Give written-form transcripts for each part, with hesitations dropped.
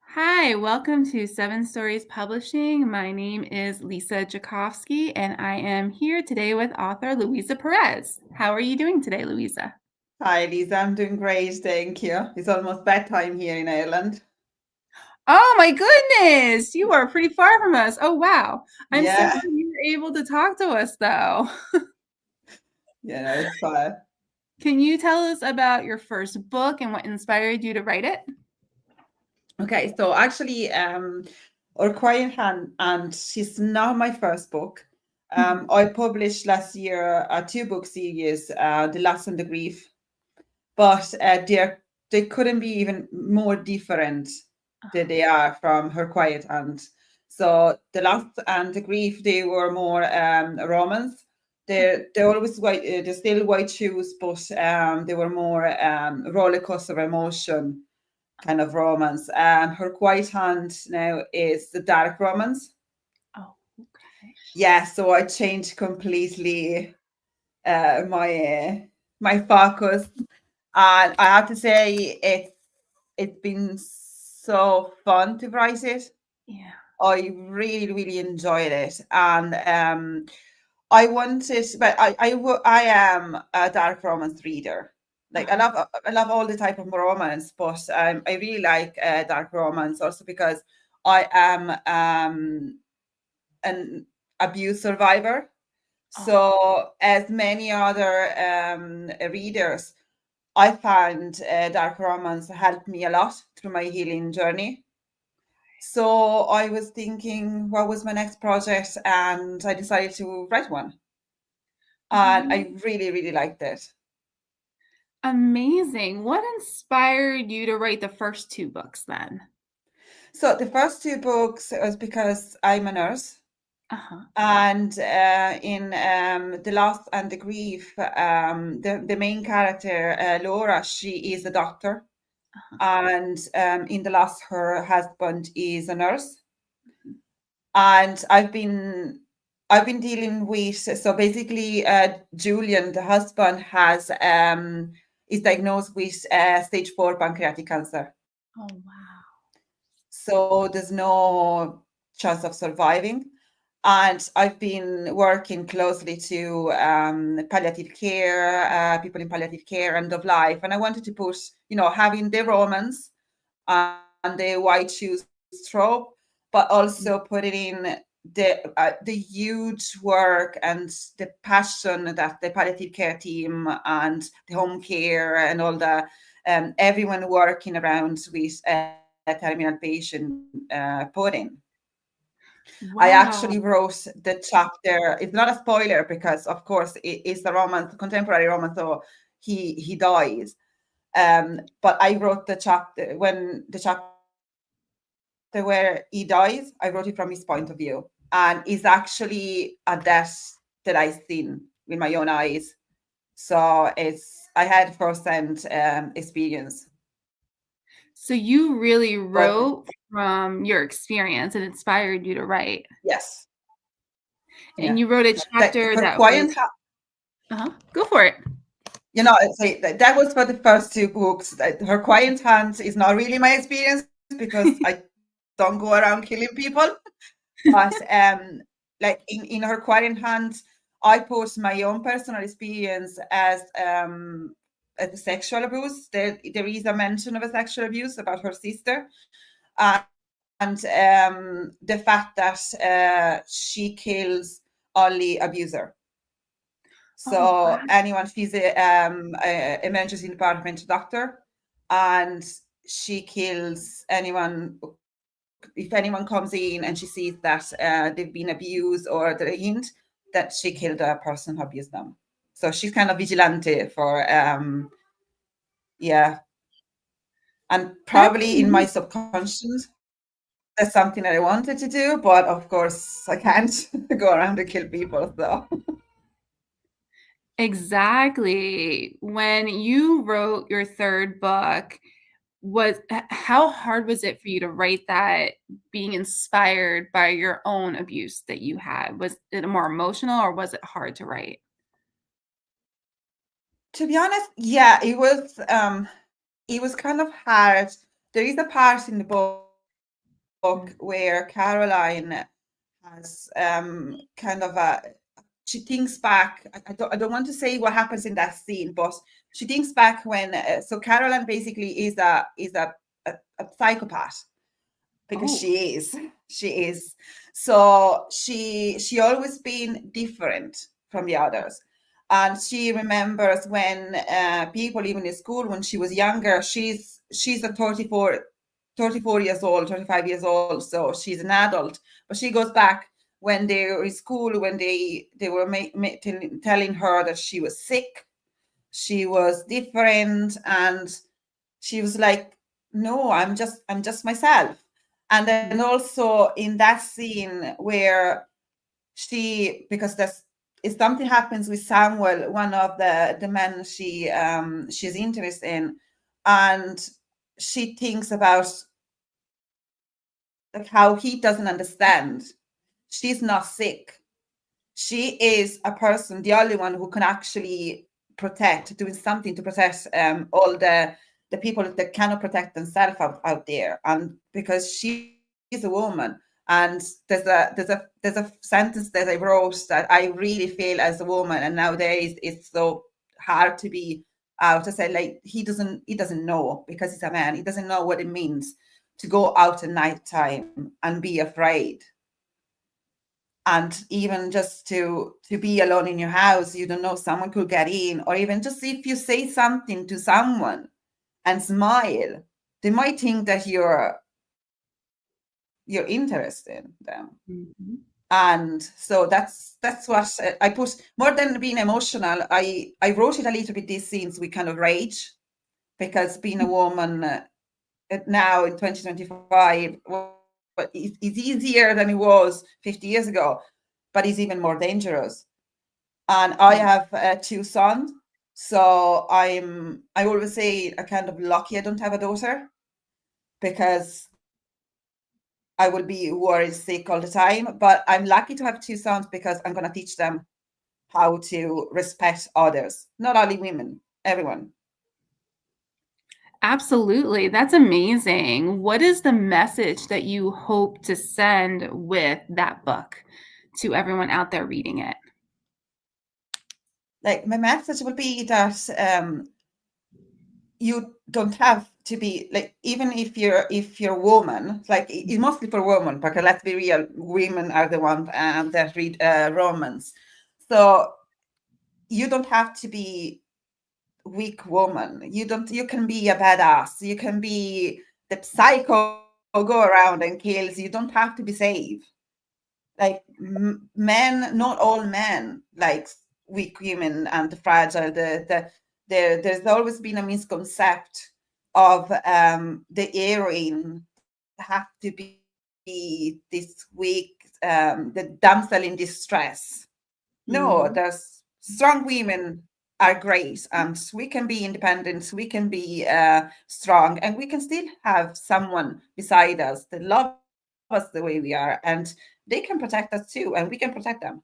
Hi, welcome to Seven Stories Publishing. My name is Lisa Jakovsky, and I am here today with author Luisa Perez. How are you doing today, Luisa? Hi, Lisa. I'm doing great, thank you. It's almost bedtime here in Ireland. Oh my goodness, you are pretty far from us. Oh wow. I'm so Yeah, glad you were able to talk to us though. it's fun. Can you tell us about your first book and what inspired you to write it? Okay, so actually, Our Quiet Hand, and she's not my first book. Mhm. I published last year a two-book series, The Loss and the Grief, but they couldn't be even more different than they are from Her Quiet Hand. So The Loss and the Grief, they were more romance. They're always white. They're still white shoes, but they were more roller coaster of emotion kind of romance. Her Quiet Hand now is the dark romance. Oh, okay. Yeah, so I changed completely my focus, and I have to say it's been so fun to write it. Yeah. I really, really enjoyed it, and I wanted, but I am a dark romance reader. Like Uh-huh. I love all the type of romance, but I really like dark romance also because I am an abuse survivor. Oh, So as many other readers, I find dark romance helped me a lot through my healing journey. So I was thinking, what was my next project? And I decided to write one. And I really, really liked it. amazing. What inspired you to write the first two books then? So the first two books was because I'm a nurse. Uh-huh. And in The Loss and the Grief, the main character, Laura, she is a doctor. And in The Loss, her husband is a nurse. And I've been dealing with, so basically Julian, the husband, has is diagnosed with stage 4 pancreatic cancer, Oh, wow. so there's no chance of surviving. And I've been working closely to palliative care, people in palliative care, end of life, and I wanted to push, having the romance and the white shoes trope, but also putting in the huge work and the passion that the palliative care team and the home care and all the everyone working around with a terminal patient put in. I actually Wow. wrote the chapter. It's not a spoiler because, of course, it is the romance, contemporary romance. So he dies. But I wrote the chapter when the chapter where he dies. I wrote it from his point of view, and it's actually a death that I seen with my own eyes. So I had first-hand experience. So you really But wrote from your experience and inspired you to write. yes, And yeah, you wrote a that chapter her that was, quiet. go for it. That was for the first two books. Her Quiet Hand is not really my experience because I don't go around killing people. But like in Her Quiet Hand, I post my own personal experience as a sexual abuse. There is a mention of a sexual abuse about her sister, and the fact that she kills only abuser. Oh, So wow. anyone, she's a emergency department doctor, and she kills anyone. If anyone comes in and she sees that they've been abused or the hint that she killed a person who abused them. So she's kind of vigilante for yeah, and That's probably in my amazing. subconscious that's something that I wanted to do, but of course I can't go around and kill people. So Exactly. When you wrote your third book, how hard was it for you to write that being inspired by your own abuse that you had? Was it more emotional or was it hard to write? to be honest, yeah, it was kind of hard. There is a part in the book book where Caroline has kind of a she thinks back. I don't want to say what happens in that scene, but she thinks back when so Caroline basically is a psychopath because Oh, she is so she always been different from the others, and she remembers when people even in school when she was younger. She's a 34 years old, 35 years old, so she's an adult, but she goes back when they were in school, when they were telling her that she was sick, she was different, and she was like, no, I'm just myself. And then also in that scene where because there's if something happens with Samuel, one of the men she's interested in, and she thinks about like how he doesn't understand. She's not sick. She is a person, the only one who can actually protect, doing something to protect all the people that cannot protect themselves out there. And because she's a woman, and there's a sentence that I wrote that I really feel as a woman, and nowadays it's so hard to be out to say like he doesn't know because he's a man. He doesn't know what it means to go out at night time and be afraid, and even just to be alone in your house. You don't know, someone could get in, or even just if you say something to someone and smile, they might think that you're interested in them. mhm. And so that's what I put. More than being emotional, I wrote it a little bit, these scenes with kind of rage, because being a woman now in 2025, well, it's easier than it was 50 years ago, but it's even more dangerous. And I Yeah. have two sons, so I always say I kind of lucky I don't have a daughter, because I will be worried sick all the time. But I'm lucky to have two sons because I'm going to teach them how to respect others, not only women, everyone. Absolutely. That's amazing. What is the message that you hope to send with that book to everyone out there reading it? Like, my message will be that you don't have to be like, even if you're a woman, like it's mostly for women, because let's be real, women are the ones that read romance. So you don't have to be weak woman. You can be a badass. You can be the psycho, go around and kills. You don't have to be safe. Like men, not all men like weak women and the fragile. There's always been a misconcept of the heroine have to be this weak, the damsel in distress. No, Mhm. there's strong women are great, and we can be independent, we can be strong, and we can still have someone beside us that love us the way we are, and they can protect us too, and we can protect them.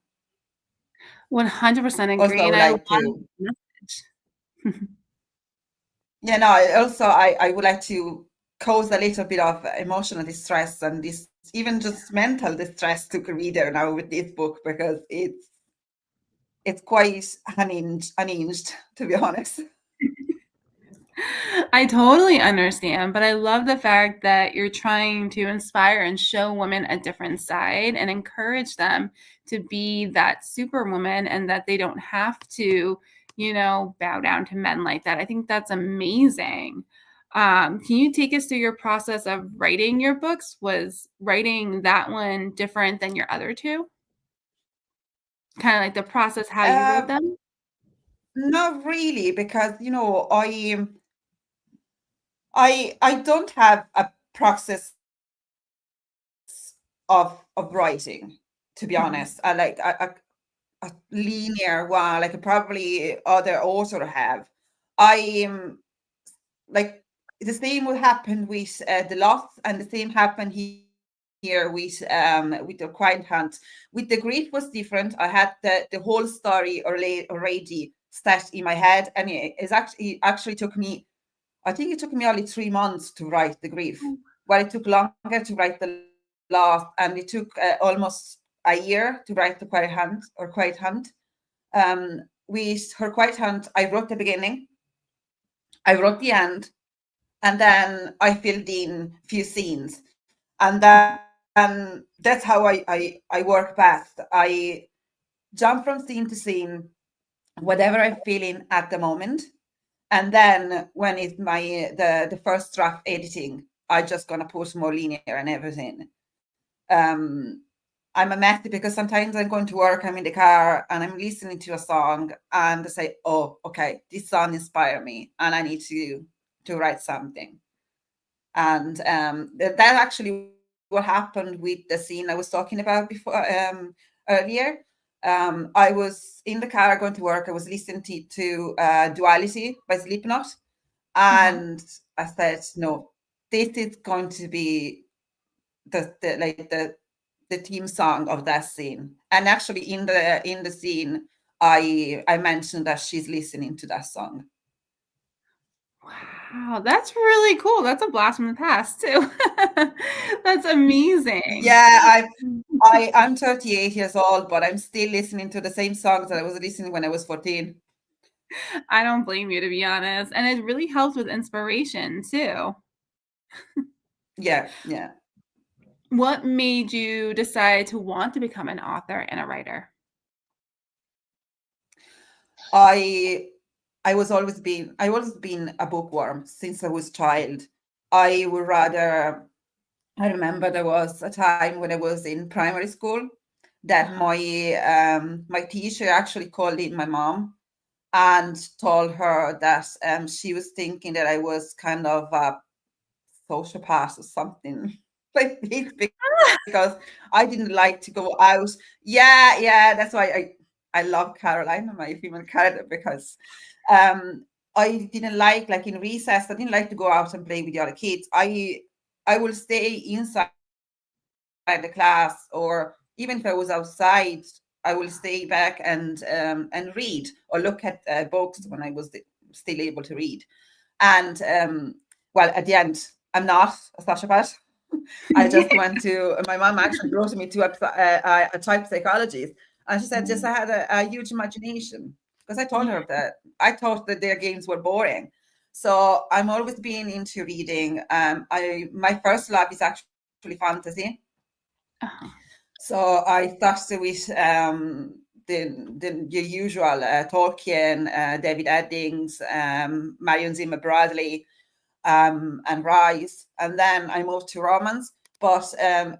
100% Also, I agree. would And I like love to, the message. yeah, no, also I would like to cause a little bit of emotional distress, and this even just mental distress to the reader now with this book, because it's quite unhinged, to be honest. I totally understand, but I love the fact that you're trying to inspire and show women a different side and encourage them to be that superwoman and that they don't have to, bow down to men like that. I think that's amazing. Can you take us through your process of writing your books? Was writing that one different than your other two? Kind of like the process, how you wrote Um, them? Not really, because I don't have a process of writing, to be honest. I like a linear one, like probably other author have. I like the same will happen with the loss, and the same happened here with the quiet hunt. With the grief was different. I had the whole story already set in my head, and it actually took me, I think it took me only 3 months to write the grief, but it took longer to write the loss. lost, and it took almost a year to write the Quiet Hunt or Quiet Hunt. Her Quiet Hunt, I wrote the beginning, I wrote the end, and then I filled in few scenes, and then that's how I work best. I jump from scene to scene, whatever I'm feeling at the moment, and then when it's the first draft editing, I just gonna put more linear and everything. um I'm a messy because sometimes I'm going to work, I'm in the car and I'm listening to a song and I say, oh, okay, this song inspired me and I need to write something. And that actually what happened with the scene I was talking about before, earlier. I was in the car going to work. I was listening to Duality by Slipknot, Uh-huh. and I said, no, this is going to be the theme song of that scene. And actually, in the scene, I mentioned that she's listening to that song. Wow, that's really cool. That's a blast from the past too. That's amazing. Yeah, I'm 38 years old, but I'm still listening to the same songs that I was listening when I was 14. I don't blame you, to be honest, and it really helps with inspiration too. Yeah, yeah. What made you decide to want to become an author and a writer? I I always been a bookworm since I was a child. I would rather I remember there was a time when I was in primary school that Uh-huh. my teacher actually called in my mom and told her that she was thinking that I was kind of a sociopath or something like this because I didn't like to go out. Yeah, yeah, that's why I love Caroline, my female character, because um I didn't like in recess, I didn't like to go out and play with the other kids. I will stay inside the class, or even if I was outside, I will stay back and read or look at books when I was still able to read. And well, at the end, I'm not a sociopath. I just Yeah. went to my mom actually brought me to a child psychologist, and she said just I had a huge imagination because I told Yeah. her that I thought that their games were boring. So I'm always been into reading. I my first love is actually fantasy. Uh-huh. So I started with the usual Tolkien, David Eddings, Marion Zimmer Bradley, and Rice, and then I moved to romance. But I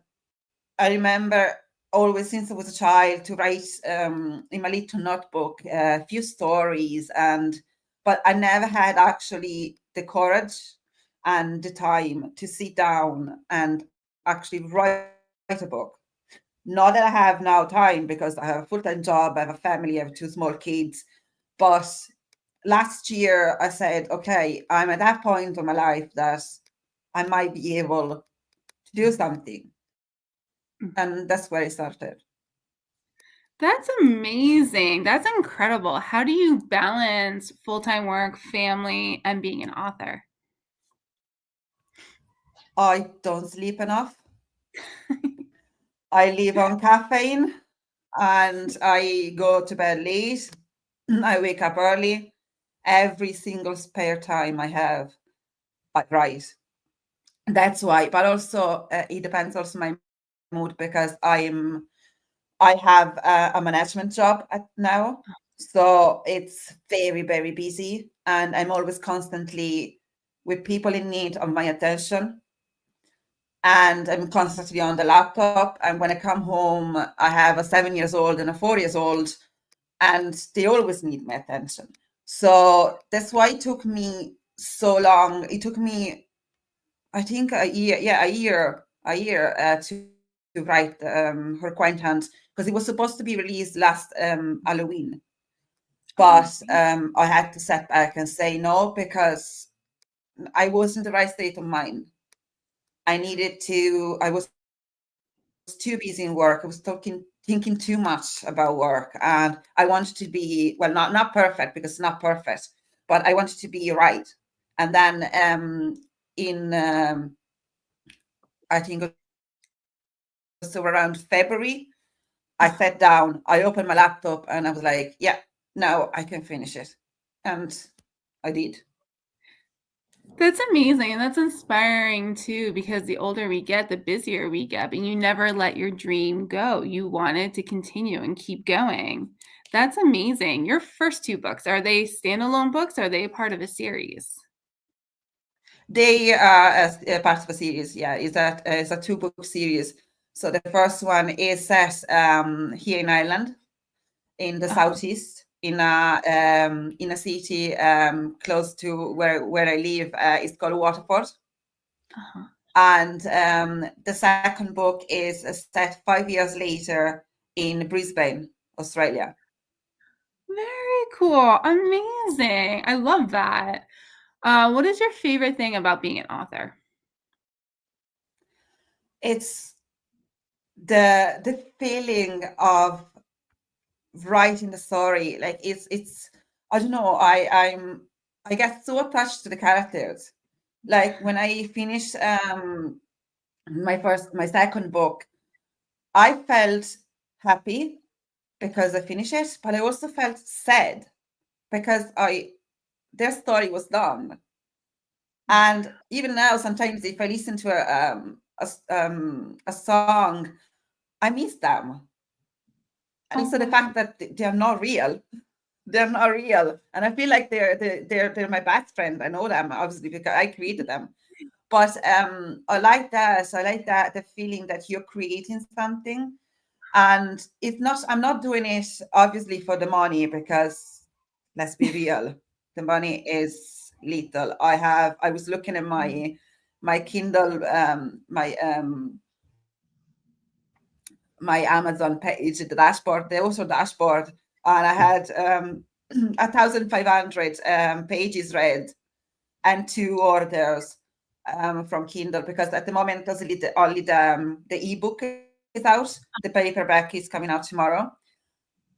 remember always since I was a child to write in my little notebook a few stories, but I never had actually the courage and the time to sit down and actually write a book. Not that I have now time because I have a full-time job, I have a family, I have two small kids. But last year I said, okay, I'm at that point in my life that I might be able to do something. And that's where I started. That's amazing. That's incredible. How do you balance full-time work, family, and being an author? I don't sleep enough. I live on caffeine and I go to bed late. I wake up early. Every single spare time I have, I write. That's why. But also, it depends also my mood because I have a management job at now, so it's very very busy, and I'm always constantly with people in need of my attention, and I'm constantly on the laptop. And when I come home, I have a 7 years old and a 4 years old, and they always need my attention. So that's why it took me so long. It took me, I think, a year, yeah, a year to write her Quiet Hand, because it was supposed to be released last Halloween. But Oh, I had to set back and say no because I was in the right state of mind. I was too busy in work. I was thinking too much about work, and I wanted to be, well, not perfect because it's not perfect, but I wanted to be right. And then in I think it was 2019, so around February, I sat down, I opened my laptop, and I was like, yeah, now I can finish it. And I did. That's amazing, and that's inspiring too, because the older we get, the busier we get, but you never let your dream go. You wanted to continue and keep going. That's amazing. Your first two books, are they standalone books? Or are they part of a series? They are a part of a series. Yeah, it's a 2-book series. So the first one is set here in Ireland, in the southeast, in a city close to where I live. It's called Waterford. And the second book is set 5 years later in Brisbane, Australia. Very cool. Amazing. I love that. What is your favorite thing about being an author? It's the feeling of writing the story. Like it's I don't know, I get so attached to the characters. Like when I finished my second book, I felt happy because I finished it, but I also felt sad because their story was done. And even now, sometimes if I listen to a song, I miss them. And also the fact that they're not real. They're not real, and I feel like they're my best friend. I know them obviously because I created them. But I like that. I like that the feeling that you're creating something, and it's not. I'm not doing it obviously for the money because let's be real, the money is little. I was looking at my Kindle, my Amazon page, the dashboard, the author dashboard, and I had 1,500 pages read and 2 orders from Kindle, because at the moment only the ebook is out. The paperback is coming out tomorrow,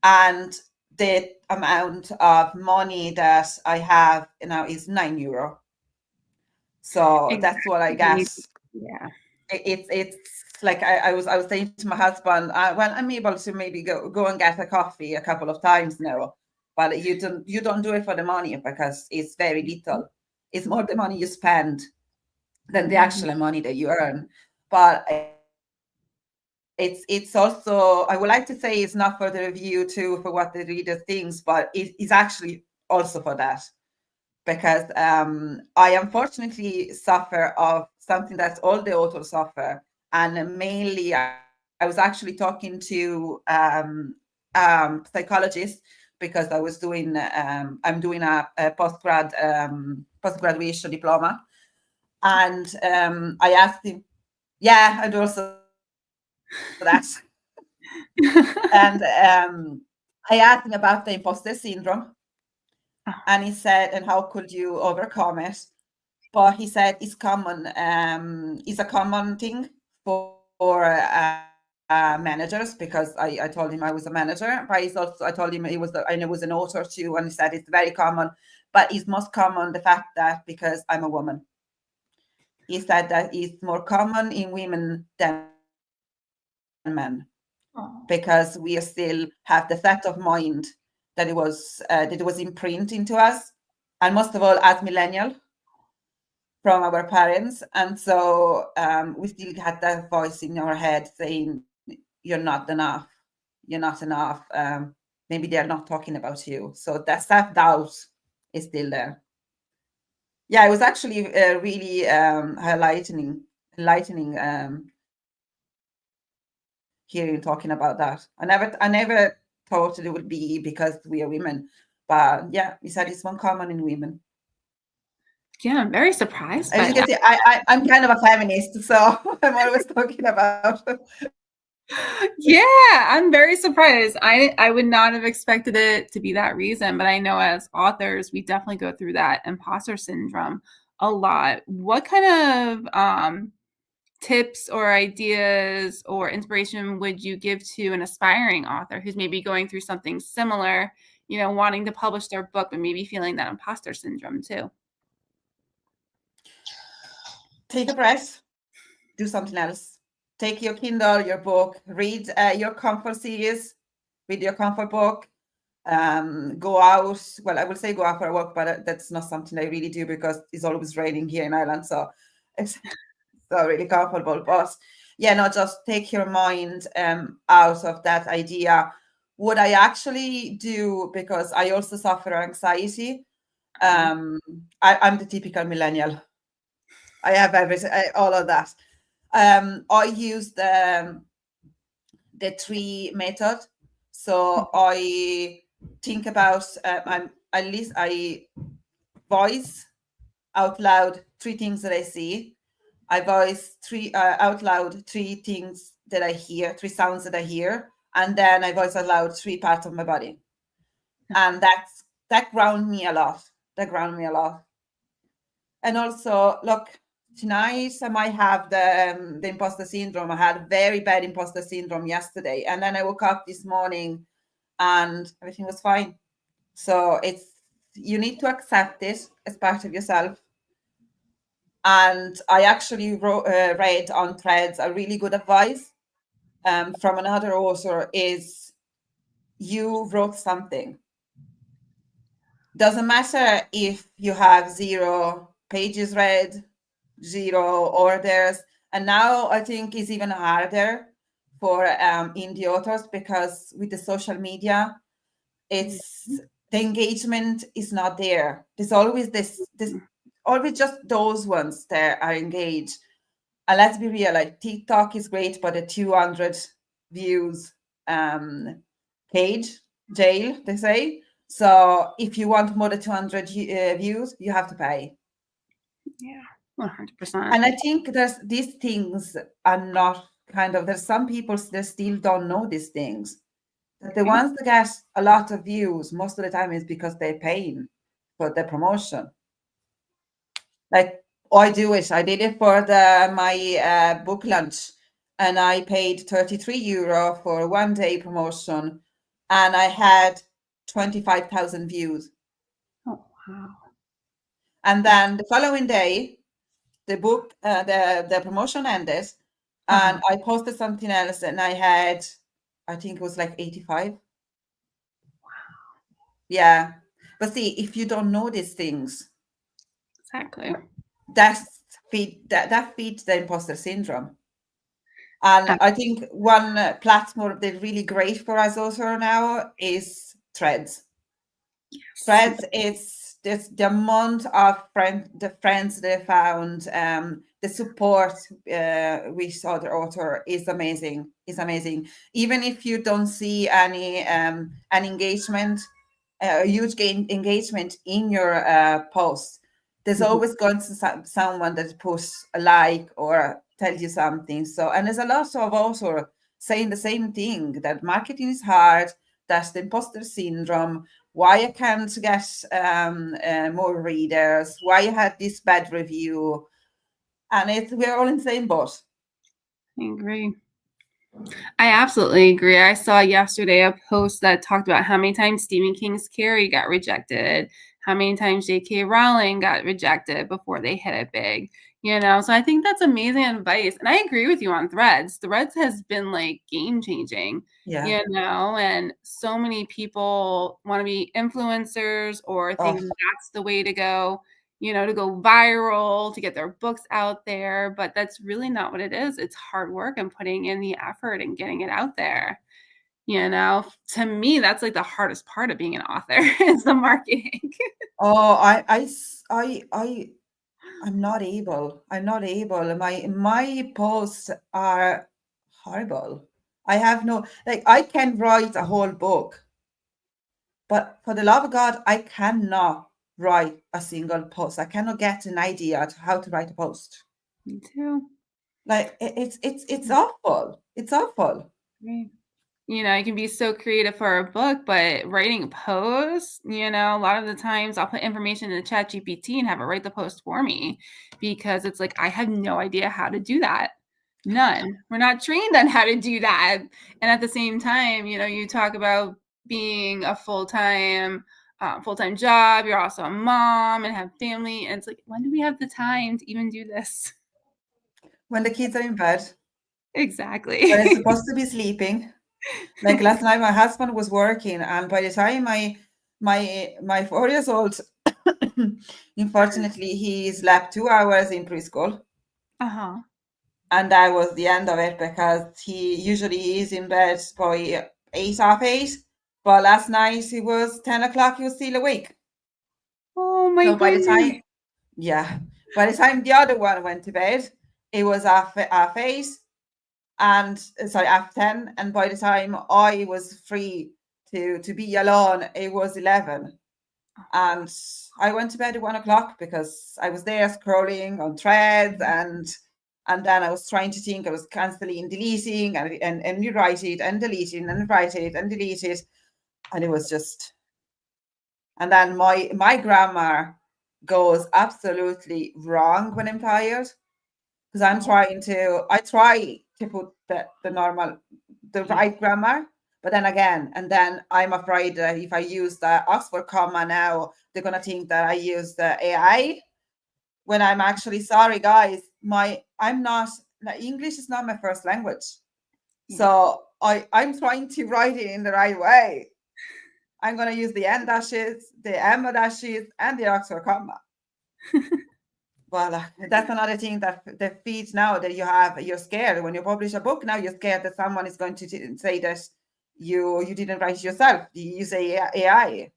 and the amount of money that I have now is €9. So that's what I Exactly. get. Yeah. It's like I was saying to my husband, well, I'm able to maybe go and get a coffee a couple of times now, but you don't do it for the money because it's very little. It's more the money you spend than the actual money that you earn. But it's also, I would like to say, it's not for the review too, for what the reader thinks, but it is actually also for that, because I unfortunately suffer of something that all the authors suffer, and mainly I was actually talking to psychologist, because I was doing I'm doing a postgraduation diploma, and I asked him, yeah, I do also that, and I asked him about the imposter syndrome, and he said, and how could you overcome it? But he said it's common. It's a common thing for managers, because I told him I was a manager, but he's also, I told him I was an author too, and he said it's very common, but it's most common the fact that because I'm a woman. He said that it's more common in women than men, because we still have the set of mind that it was imprinted into us, and most of all as millennial, from our parents. And so we still had that voice in our head saying, you're not enough, you're not enough. Maybe they're not talking about you. So that self-doubt is still there. Yeah, it was actually really enlightening hearing talking about that. I never thought it would be because we are women, but yeah, he said it's one common in women. Yeah, I'm very surprised As by you can that. see, I'm kind of a feminist, so I'm always talking about. Yeah, I'm very surprised. I would not have expected it to be that reason, but I know as authors, we definitely go through that imposter syndrome a lot. What kind of tips or ideas or inspiration would you give to an aspiring author who's maybe going through something similar, wanting to publish their book, but maybe feeling that imposter syndrome too? Take a breath, do something else. take your Kindle, your book, read your comfort series, read your comfort book, go out. Well, I will say go out for a walk, but that's not something I really do because it's always raining here in Ireland, so it's not really comfortable. But yeah, no, just take your mind out of that idea. What I actually do, because I also suffer anxiety, I'm the typical millennial. I have everything, all of that. I use the three method. So I think about at least I voice out loud three things that I see. I voice three out loud three things that I hear, three sounds that I hear, and then I voice out loud three parts of my body, and that ground me a lot. That ground me a lot. And also, look, tonight I might have the imposter syndrome. I had very bad imposter syndrome yesterday, and then I woke up this morning and everything was fine. So it's you need to accept it as part of yourself. And I actually read on Threads a really good advice from another author is you wrote something. Doesn't matter if you have 0 pages read, 0 orders. And now I think it's even harder for indie authors because with the social media, it's the engagement is not there. There's always this always just those ones that are engaged. And let's be real, like TikTok is great, but the 200 views page jail, they say. So if you want more than 200 views, you have to pay. Yeah, 100%. And I think these things are not there's some people that still don't know these things. That the ones that get a lot of views, most of the time is because they're paying for the promotion. Like I do it. I did it for my book launch, and I paid €33 for 1 day promotion, and I had 25,000 views. Oh, wow. And then the following day, the book, the promotion ended, and I posted something else, and I had, I think it was like 85. Wow. Yeah, but see, if you don't know these things, Exactly. that feeds the imposter syndrome. And I think one platform that's really great for us also now is Threads. Yes. Threads is just the amount of the friends they found, the support with other author is amazing. Is amazing. Even if you don't see any an engagement, a huge engagement in your post, there's always going to someone that puts a like or tell you something. So, and there's a lot of author saying the same thing, that marketing is hard, that's the imposter syndrome, why I can't get more readers, why I had this bad review. And we're all in the same boat. I agree. I absolutely agree. I saw yesterday a post that talked about how many times Stephen King's Carrie got rejected, how many times J.K. Rowling got rejected before they hit it big. So I think that's amazing advice. And I agree with you on Threads. Threads has been like game changing, Yeah. and so many people want to be influencers or think Oh, that's the way to go, to go viral, to get their books out there. But that's really not what it is. It's hard work and putting in the effort and getting it out there. To me, that's like the hardest part of being an author is the marketing. oh, I'm not able. I'm not able. My posts are horrible. I have no, like, I can write a whole book, but for the love of God, I cannot write a single post. I cannot get an idea to how to write a post. Me too. Like it's awful. It's awful. Right. You can be so creative for a book, but writing posts, a lot of the times I'll put information in the chat GPT and have it write the post for me because it's like, I have no idea how to do that. None. We're not trained on how to do that. And at the same time, you talk about being a full-time job. You're also a mom and have family. And it's like, when do we have the time to even do this? When the kids are in bed. Exactly. But it's supposed to be sleeping. Like last night, my husband was working, and by the time my 4 years old, unfortunately, he slept 2 hours in preschool, Uh-huh. and that was the end of it because he usually is in bed by 8:30. But last night it was 10 o'clock. He was still awake. Oh my So by the goodness. time, yeah, by the time the other one went to bed, it was half eight, and sorry, half 10. And by the time I was free to be alone, it was 11. And I went to bed at 1 o'clock because I was there scrolling on threads, and then I was trying to think. I was constantly deleting and rewrite it and deleting and write it and delete it. And it was just, and then my grammar goes absolutely wrong when I'm tired because Oh. I try to put the right grammar, but then again, and then I'm afraid that if I use the Oxford comma now, they're gonna think that I use the AI when I'm actually sorry, guys. I'm not English is not my first language, Yeah. so I'm trying to write it in the right way. I'm gonna use the N dashes, the M dashes, and the Oxford comma. Well, that's another thing that feeds now that you're scared when you publish a book. Now you're scared that someone is going to say that you didn't write it yourself. You use AI.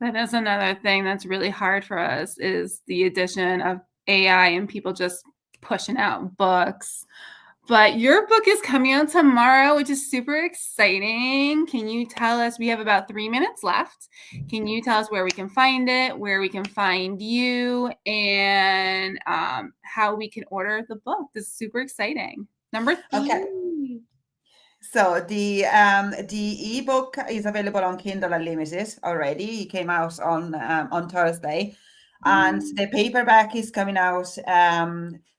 That is another thing that's really hard for us is the addition of AI and people just pushing out books. But your book is coming out tomorrow, which is super exciting. Can you tell us? We have about 3 minutes left. Can you tell us where we can find it, where we can find you, and how we can order the book? This is super exciting. Number Okay. 3. So the ebook is available on Kindle Unlimited already. It came out on Thursday, and the paperback is coming out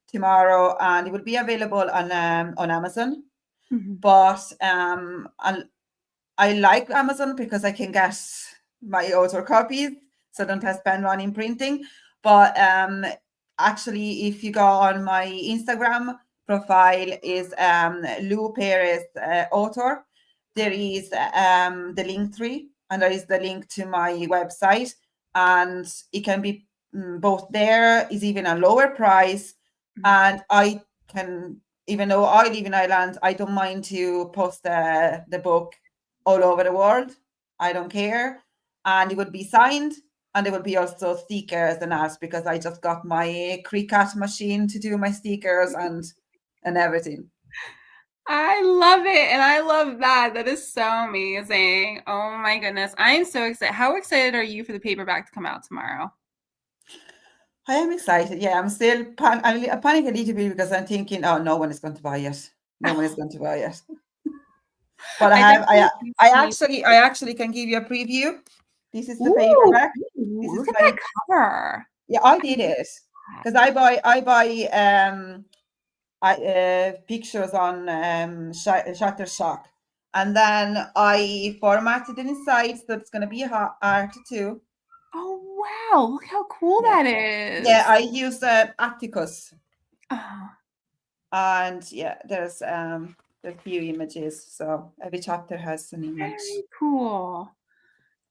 tomorrow, and it will be available on Amazon. Mhm. But I like Amazon because I can get my author copies, so I don't have to spend money in printing. But actually, if you go on my Instagram profile, is Lou Perez author. There is the link tree, and there is the link to my website, and it can be both. There is even a lower price, and I can, even though I live in Ireland, I don't mind to post the book all over the world. I don't care. And it would be signed, and there will be also stickers and art because I just got my Cricut machine to do my stickers and everything. I love it. And I love that. That is so amazing. Oh my goodness. I am so excited. How excited are you for the paperback to come out tomorrow? I am excited. Yeah, I'm still I panic a little bit because I'm thinking, oh, no one is going to buy it. No one is going to buy it. But I definitely see. I actually can give you a preview. This is the Ooh, paperback. This look is at that my cover. Yeah, I I did love it that. because I buy pictures on Shutterstock, and then I formatted it inside so it's gonna be art too. Oh wow, look how cool Yeah, that yeah. is. I use Atticus, Oh, and yeah, there's a few images, so every chapter has an image. very cool.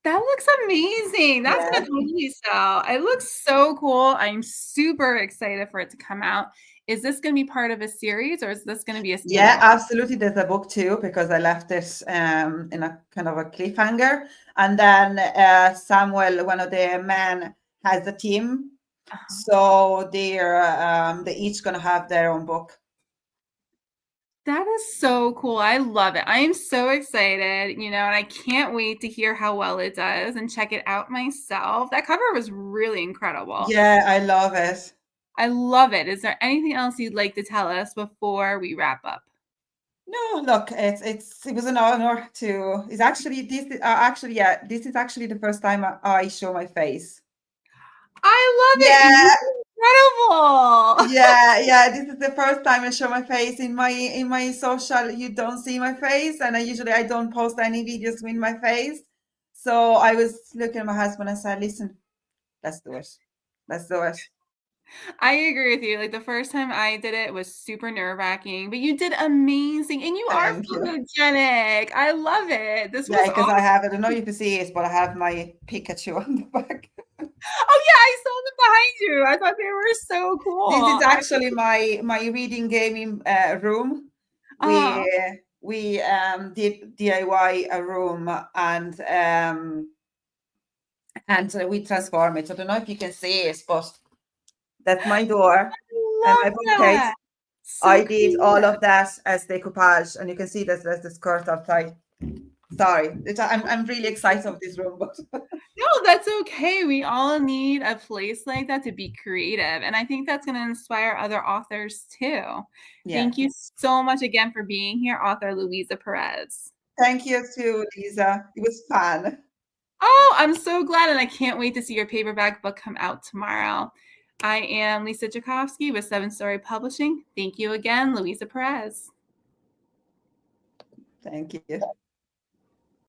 That looks amazing. That's Yeah. gonna totally sell. It looks so cool. I'm super excited for it to come out. Is this gonna be part of a series or is this gonna be a Yeah, standalone? absolutely. There's a book too because I left it in a kind of a cliffhanger, and then Samuel, one of the men, has a team, Uh-huh. so they each gonna have their own book. That is so cool. I love it. I am so excited, and I can't wait to hear how well it does and check it out myself. That cover was really incredible. Yeah, I love it. I love it. Is there anything else you'd like to tell us before we wrap up? No, look, it was an honor to. It's actually this is actually the first time I show my face. I love it. You Yeah, look incredible. yeah. This is the first time I show my face in my social. You don't see my face, and I don't post any videos with my face. So I was looking at my husband and said, "Listen, let's do it. Let's do it." I agree with you. Like the first time I did it was super nerve-wracking, but you did amazing and you are Thank you. photogenic. I love it. This Yeah, was because awesome. I don't know if you see it, but I have my Pikachu on the back. Oh yeah, I saw them behind you. I thought they were so This is cool. actually my reading gaming room. We Oh, we did DIY a room and we transform it. I don't know if you can see it, but that's my door I and love my bookcase. that. So I did all creative. of that as decoupage, and you can see that there's the skirt outside. Sorry, I'm really excited of this room, but No, that's okay. We all need a place like that to be creative. And I think that's going to inspire other authors too. yeah. Thank you so much again for being here, author Luisa Perez. Thank you too, Lisa. It was fun. Oh, I'm so glad. And I can't wait to see your paperback book come out tomorrow. I am Lisa Jakovsky with 7 Story Publishing. Thank you again, Luisa Perez. Thank you.